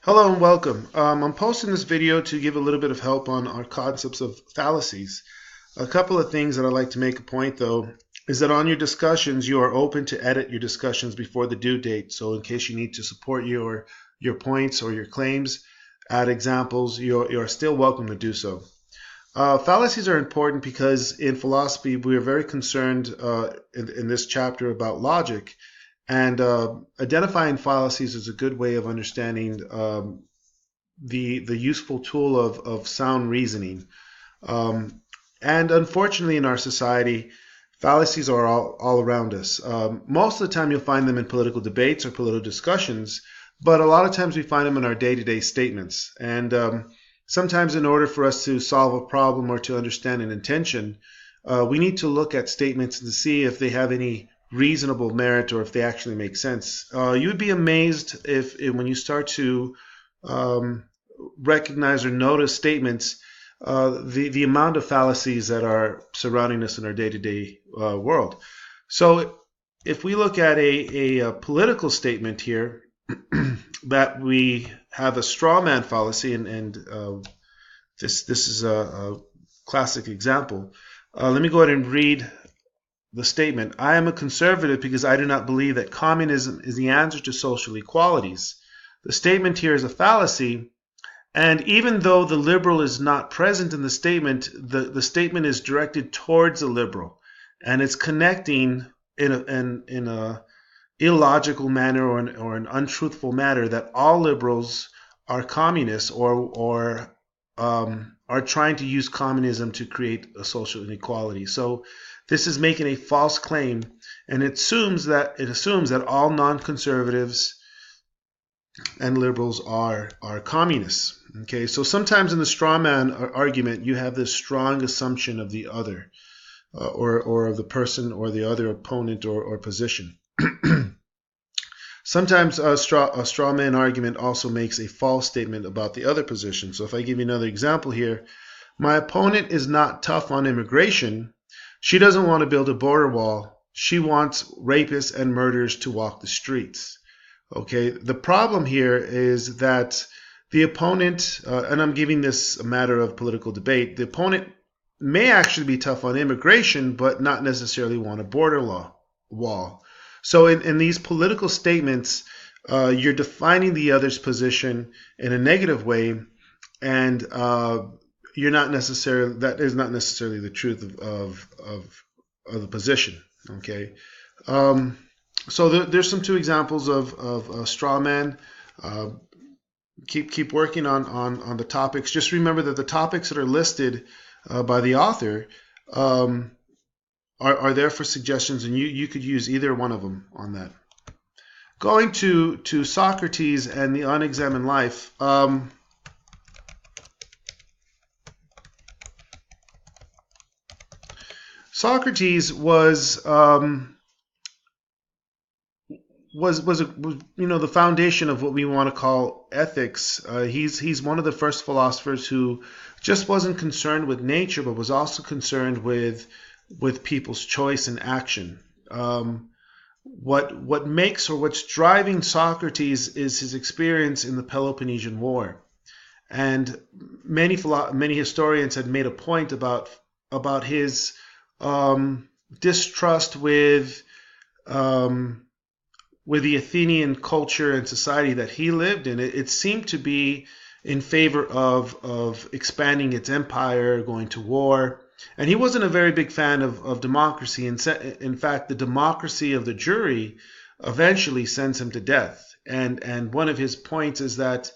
Hello and welcome. I'm posting this video to give a little bit of help on our concepts of fallacies. A couple of things that I'd like to make a point though is that on your discussions you are open to edit your discussions before the due date. So in case you need to support your points or your claims, add examples, you're still welcome to do so. Fallacies are important because in philosophy we are very concerned in this chapter about logic. And identifying fallacies is a good way of understanding the useful tool of sound reasoning. And unfortunately, in our society, fallacies are all around us. Most of the time, you'll find them in political debates or political discussions, but a lot of times we find them in our day-to-day statements. And sometimes, in order for us to solve a problem or to understand an intention, we need to look at statements to see if they have any reasonable merit or if they actually make sense. You would be amazed if when you start to recognize or notice statements, the amount of fallacies that are surrounding us in our day-to-day world. So if we look at a political statement here, that we have a straw man fallacy, and this is a classic example. Let me go ahead and read the statement. I am a conservative because I do not believe that communism is the answer to social equalities. The statement here is a fallacy, and even though the liberal is not present in the statement, the statement is directed towards the liberal, and it's connecting in a illogical manner or an untruthful manner that all liberals are communists or are trying to use communism to create a social inequality. So this is making a false claim, and it assumes that all non-conservatives and liberals are communists. Okay, so sometimes in the straw man argument, you have this strong assumption of the other, or of the person or the other opponent or position. Sometimes a straw man argument also makes a false statement about the other position. So if I give you another example here, my opponent is not tough on immigration. She doesn't want to build a border wall. She wants rapists and murderers to walk the streets. Okay, the problem here is that the opponent, and I'm giving this a matter of political debate, the opponent may actually be tough on immigration, but not necessarily want a border wall. So in these political statements, you're defining the other's position in a negative way, and that is not necessarily the truth of the position. Okay, so there's two examples of straw man. Keep working on the topics. Just remember that the topics that are listed by the author are there for suggestions, and you could use either one of them on that. Going to Socrates and the unexamined life. Socrates was the foundation of what we want to call ethics. He's one of the first philosophers who just wasn't concerned with nature, but was also concerned with people's choice and action. What makes or what's driving Socrates is his experience in the Peloponnesian War, and many historians had made a point about his distrust with the Athenian culture and society that he lived in. It seemed to be in favor of expanding its empire, going to war. And he wasn't a very big fan of democracy. In fact, the democracy of the jury eventually sends him to death. And one of his points is that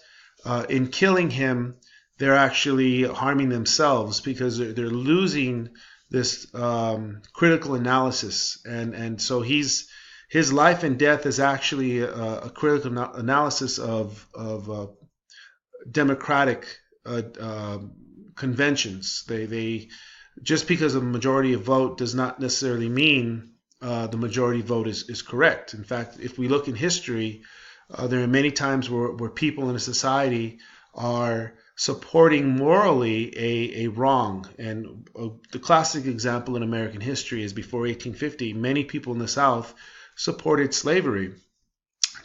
in killing him, they're actually harming themselves because they're losing this critical analysis. And so his life and death is actually a critical analysis of democratic conventions. They just because a majority of vote does not necessarily mean the majority vote is correct. In fact, if we look in history, there are many times where people in a society are supporting morally a wrong. And the classic example in American history is before 1850, many people in the South supported slavery.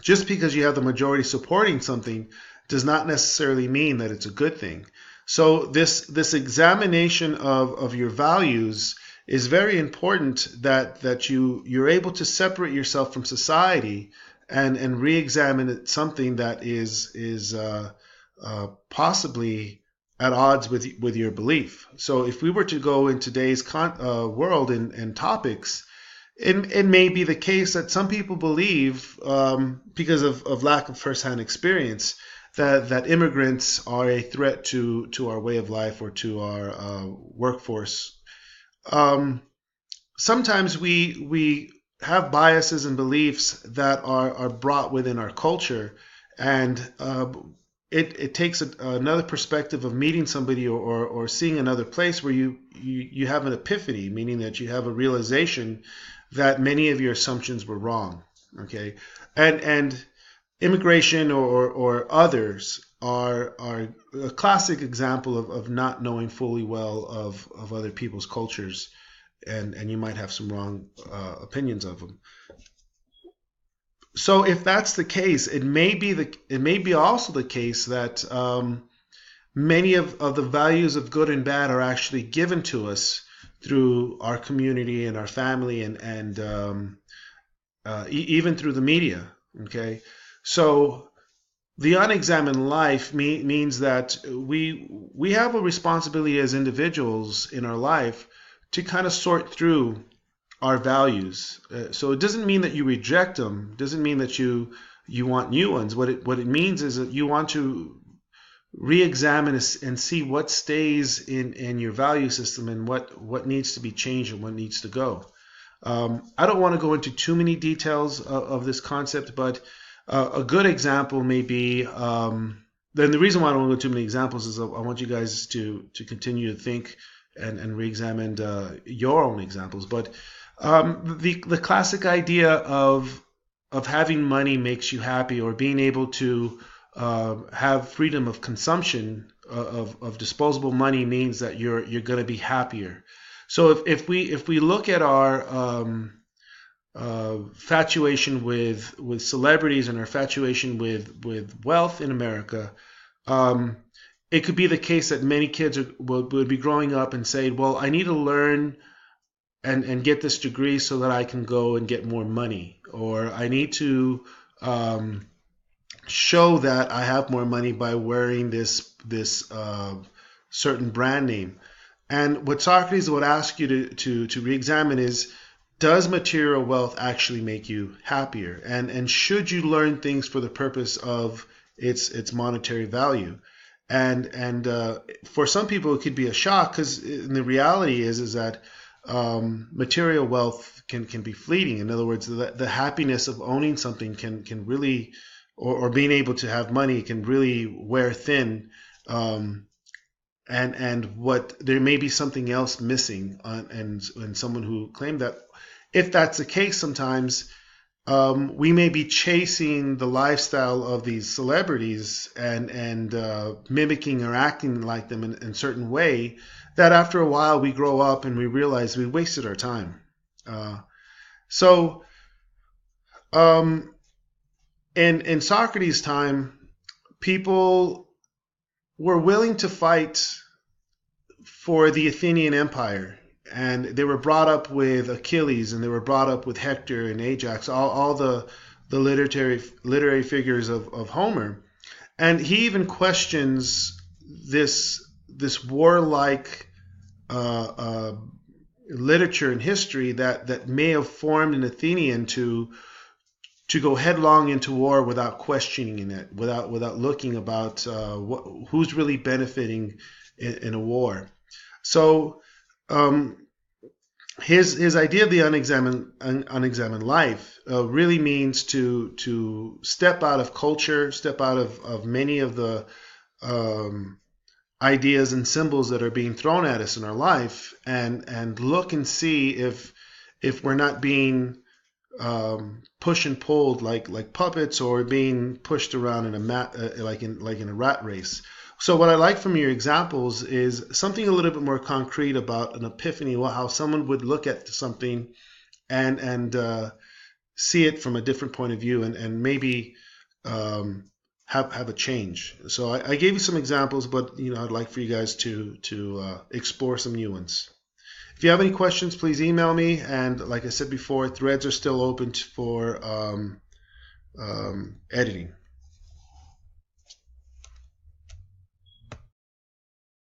Just because you have the majority supporting something does not necessarily mean that it's a good thing. So this examination of your values is very important, that you're able to separate yourself from society and re-examine something that is possibly at odds with your belief. So if we were to go in today's world and topics, it may be the case that some people believe, because of lack of firsthand experience, that immigrants are a threat to our way of life or to our workforce. Sometimes we have biases and beliefs that are brought within our culture, and it takes another perspective of meeting somebody or seeing another place where you have an epiphany, meaning that you have a realization that many of your assumptions were wrong. Okay, and immigration or others are a classic example of not knowing fully well of other people's cultures, and you might have some wrong opinions of them. So if that's the case, it may be also the case that many of the values of good and bad are actually given to us through our community and our family and even through the media. Okay, so the unexamined life means that we have a responsibility as individuals in our life to kind of sort through our values. So it doesn't mean that you reject them. Doesn't mean that you want new ones. What it means is that you want to re-examine and see what stays in your value system and what needs to be changed and what needs to go. I don't want to go into too many details of this concept, but a good example may be, then the reason why I don't want to go too many examples is I want you guys to continue to think and re-examine your own examples. But the classic idea of having money makes you happy, or being able to have freedom of consumption of disposable money means that you're going to be happier. So if we look at our infatuation with celebrities and our infatuation with wealth in America, it could be the case that many kids would be growing up and say, well, I need to learn and get this degree so that I can go and get more money, or I need to show that I have more money by wearing this certain brand name. And what Socrates would ask you to re-examine is, does material wealth actually make you happier? And should you learn things for the purpose of its monetary value? And for some people it could be a shock, because the reality is that material wealth can be fleeting. In other words, the happiness of owning something can really, or being able to have money can really wear thin. And what there may be something else missing, and someone who claimed that. If that's the case, sometimes we may be chasing the lifestyle of these celebrities and mimicking or acting like them in a certain way, that after a while we grow up and we realize we wasted our time. So in Socrates' time, people were willing to fight for the Athenian Empire. And they were brought up with Achilles, and they were brought up with Hector and Ajax, all the literary figures of Homer. And he even questions this warlike literature and history that may have formed an Athenian to go headlong into war without questioning it, without looking about who's really benefiting in a war. So his idea of the unexamined life really means to step out of culture, step out of many of the ideas and symbols that are being thrown at us in our life, and look and see if we're not being pushed and pulled like puppets, or being pushed around in a rat race. So what I like from your examples is something a little bit more concrete about an epiphany, how someone would look at something and see it from a different point of view, and maybe have a change. So I gave you some examples, but I'd like for you guys to explore some new ones. If you have any questions, please email me. And like I said before, threads are still open for editing.